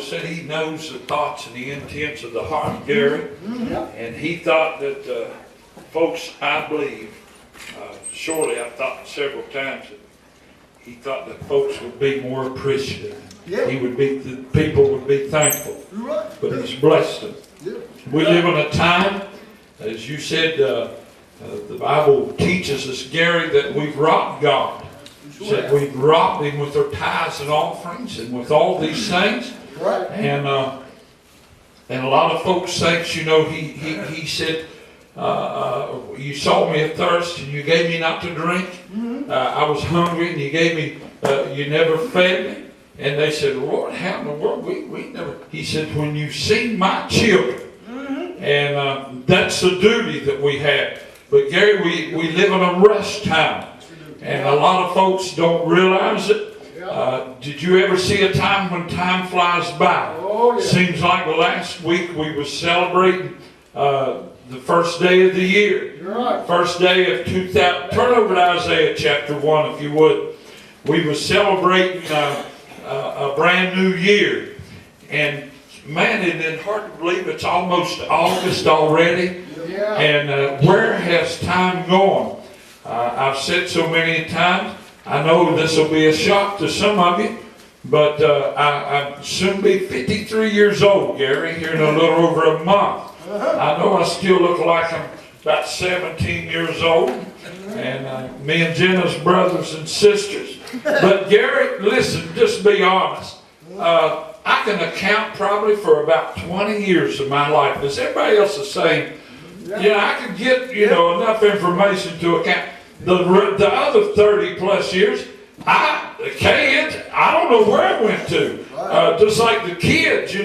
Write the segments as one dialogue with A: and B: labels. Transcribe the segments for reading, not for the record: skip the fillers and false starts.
A: always said he knows the thoughts and the intents of the heart, Gary. And he thought that folks, I believe, surely I've thought several times that he thought that folks would be more appreciative. He would be, the people would be thankful. But he's blessed them. We live in a time, as you said, the Bible teaches us, Gary, that we've robbed God. That we've robbed him with our tithes and offerings and with all these things. And a lot of folks think, you know, he said, you saw me athirst and you gave me not to drink. I was hungry and you gave me, you never fed me. And they said, Lord, how in the world? We never. He said, when you've seen my children. And that's the duty that we have. But Gary, we live in a rush time. And a lot of folks don't realize it. Did you ever see a time when time flies by? Seems like last week we were celebrating the first day of the year. First day of 2000. Turn over to Isaiah chapter 1 if you would. We were celebrating a brand new year. And man, it's hard to believe it's almost August already. And where has time gone? I've said so many times, I know this will be a shock to some of you, but I'll soon be 53 years old, Gary, here in a little over a month. I know I still look like I'm about 17 years old, and me and Jenna's brothers and sisters. But Gary, listen, just be honest. I can account probably for about 20 years of my life. Is everybody else the same? I could get, enough information to account. The other 30 plus years, I don't know where it went to. Just like the kids,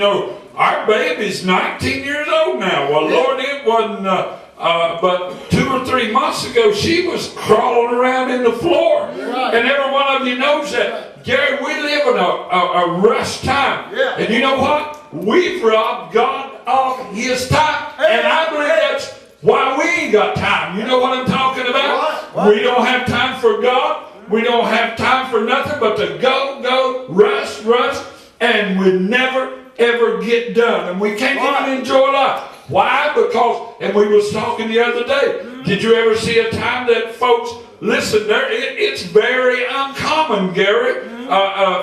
A: our baby's 19 years old now. Well, Lord, it wasn't, but 2 or 3 months ago, she was crawling around in the floor. And every one of you knows that. Gary, we live in a rush time. And you know what? We've robbed God of his time. And I believe that's why we ain't got time. You know what I'm talking about? We don't have time for God. We don't have time for nothing but to go, rush, and we never, ever get done. And we can't even enjoy life. Why? Because, and we was talking the other day, did you ever see a time that folks, listen, it's very uncommon, Gary,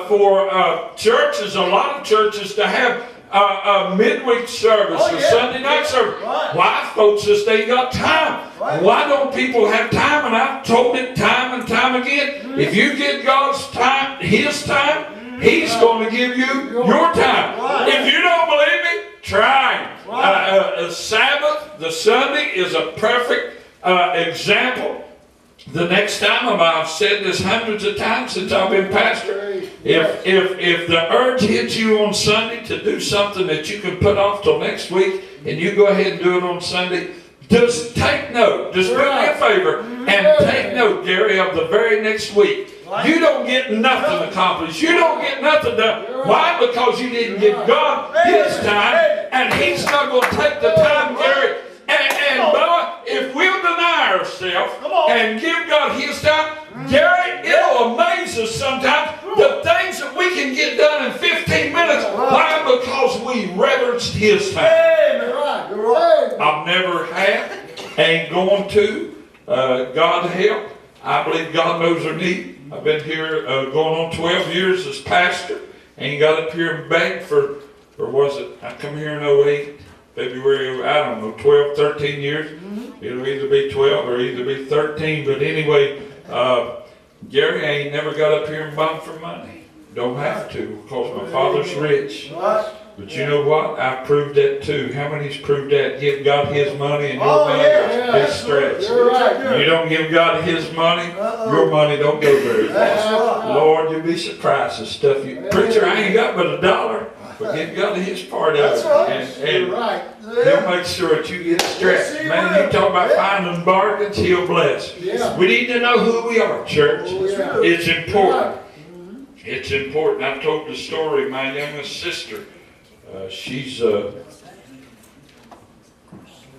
A: for churches, a lot of churches, to have a midweek service, a Sunday night service. Why, folks, just ain't got time. Why don't people have time? And I've told it time and time again. If you get God's time, his time, he's going to give you your time. If you don't believe me, try. Sabbath, the Sunday, is a perfect example. The next time, I've said this hundreds of times since I've been pastor, if the urge hits you on Sunday to do something that you can put off till next week, and you go ahead and do it on Sunday, just take note. Just do me a favor and take note, Gary, of the very next week. You don't get nothing accomplished. You don't get nothing done. Why? Because you didn't give God his time, and he's not going to take the time, Gary. And boy, if we'll deny ourselves and give God his time, Gary, it'll amaze us sometimes the things that we can get done in 15 minutes. Why? Because we reverenced his time. I've never had, ain't going to. God help. I believe God knows our need. I've been here going on 12 years as pastor. Ain't got up here and begged for, or was it, I come here in 08. February, I don't know, 12, 13 years. It'll either be 12 or either be 13. But anyway, Gary ain't never got up here and begged for money. Don't have to, because my father's rich. But you know what? I proved that too. How many's proved that? Give God his money and your money is stretched. You don't give God his money, your money don't go very fast. Lord, you'll be surprised at stuff you... Preacher, I ain't got but $1. But give God his part of it. And he'll make sure that you get stretched. Man, you talk about finding bargains, he'll bless. We need to know who we are, church. It's important. It's important. I've told the story, my youngest sister. She's, I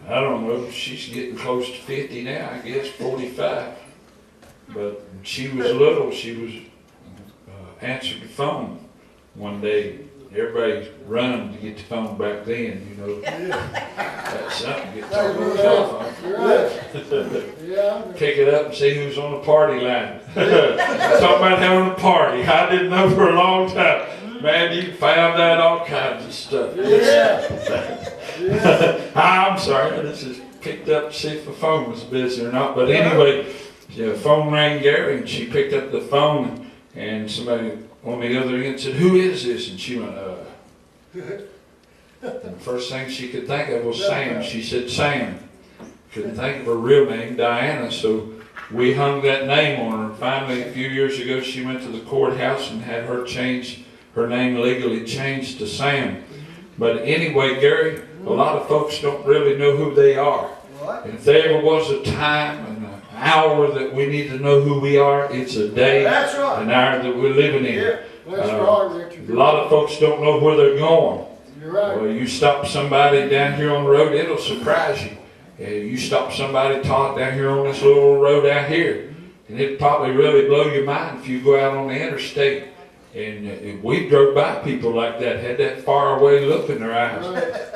A: don't know, she's getting close to 50 now, I guess, 45. But she was little, she was answered the phone one day, everybody's running to get the phone back then, you know. That's something to get the cell phone. Pick it up and see who's on the party line. Talk about having a party. I didn't know for a long time. Man, you found out all kinds of stuff. I'm sorry, I just picked up to see if the phone was busy or not. But anyway, the phone rang Gary, and she picked up the phone, and somebody on the other end said, "Who is this?" And she went, And the first thing she could think of was Sam. She said, "Sam." Couldn't think of her real name, Diana, so we hung that name on her. And finally, a few years ago, she went to the courthouse and had her name legally changed to Sam. But anyway, Gary, a lot of folks don't really know who they are. And if there ever was a time and an hour that we need to know who we are, it's a day, an hour that we're living in. A lot of folks don't know where they're going. Well, you stop somebody down here on the road, it'll surprise you. You stop somebody, Todd, down here on this little road out here, and it'd probably really blow your mind if you go out on the interstate. And we drove by people like that, had that far away look in their eyes.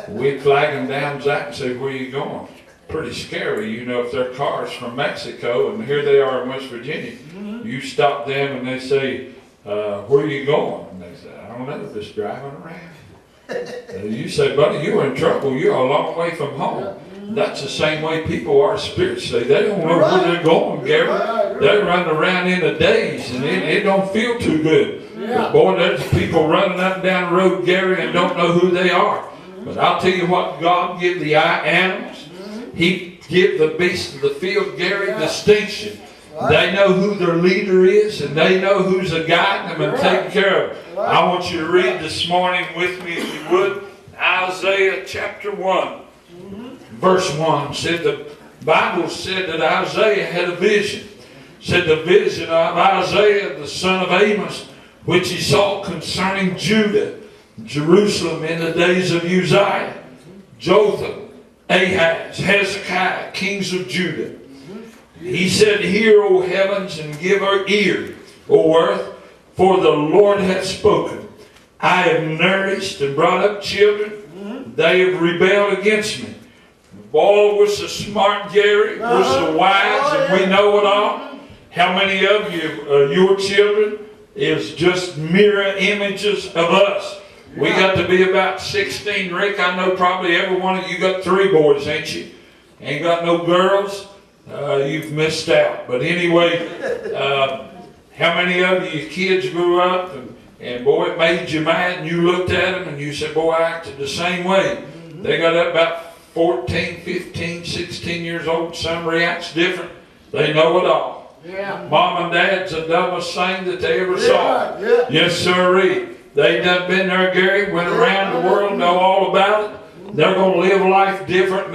A: We'd flag them down, Zach, and say, "Where are you going?" Pretty scary, you know, if their car's from Mexico and here they are in West Virginia. You stop them and they say, "Where are you going?" And they say, "I don't know, just driving around." You say, "Buddy, you're in trouble. You're a long way from home." That's the same way people are spiritually. They don't know where they're going, Gary. They're running around in a daze, and it don't feel too good. But boy, there's people running up and down the road, Gary, and don't know who they are. But I'll tell you what, God give the animals. He give the beasts of the field, Gary, distinction. They know who their leader is, and they know who's guiding them and taking care of them. I want you to read this morning with me, if you would, Isaiah chapter 1. Verse 1 said, the Bible said that Isaiah had a vision. Said the vision of Isaiah, the son of Amos, which he saw concerning Judah, Jerusalem in the days of Uzziah, Jotham, Ahaz, Hezekiah, kings of Judah. He said, "Hear, O heavens, and give ear, O earth, for the Lord hath spoken. I have nourished and brought up children. They have rebelled against me." Boy, we're so smart, Gary. We're so wise, and we know it all. How many of you, your children, is just mirror images of us? We got to be about 16. Rick, I know probably every one of you got 3 boys, ain't you? Ain't got no girls? You've missed out. But anyway, how many of you kids grew up and boy, it made you mad, and you looked at them and you said, "Boy, I acted the same way." They got up about 14, 15, 16 years old. Some reacts different. They know it all. Mom and Dad's the dumbest thing that they ever saw. Yes, sirree. They done been there, Gary, went around the world, know all about it. They're going to live life different.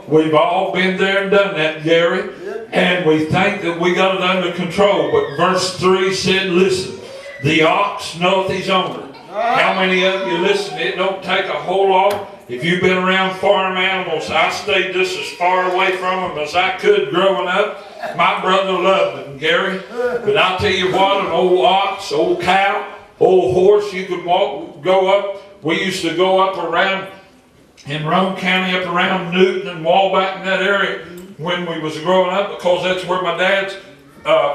A: We've all been there and done that, Gary. And we think that we got it under control. But verse 3 said, "Listen, the ox knoweth his owner." How many of you listen? It don't take a whole lot. If you've been around farm animals, I stayed just as far away from them as I could growing up. My brother loved them, Gary. But I'll tell you what, an old ox, old cow, old horse, you could go up. We used to go up around in Rome County, up around Newton and Walback in that area when we was growing up, because that's where my dad's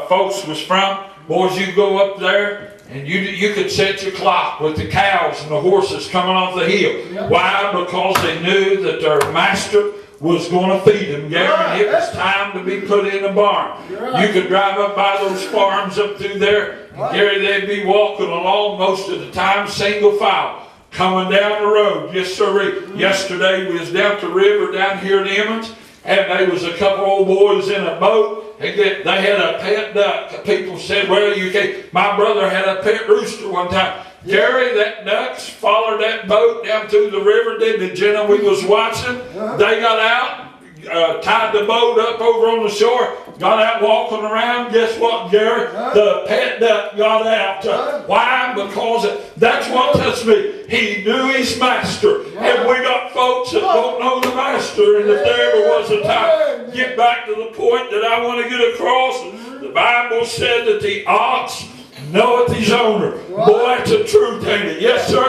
A: folks was from. Boys, you go up there, and you could set your clock with the cows and the horses coming off the hill. Why? Because they knew that their master was going to feed them, Gary, and it was time to be put in the barn. You could drive up by those farms up through there, and Gary, they'd be walking along most of the time, single file, coming down the road. Yes, sir. Yesterday we was down at the river down here in Emmons, and there was a couple old boys in a boat. They had a pet duck. People said, "Well, you can't." My brother had a pet rooster one time. Gary, that ducks followed that boat down through the river, did the gentleman we was watching. They got out, tied the boat up over on the shore, got out walking around. Guess what, Gary? The pet duck got out. Why? Because that's what touched me. He knew his master. And we got folks that don't know the master. And if there ever was a time, get back to the point that I want to get across. The Bible said that the ox knoweth his owner. Boy, that's the truth, ain't it? Yes, sir.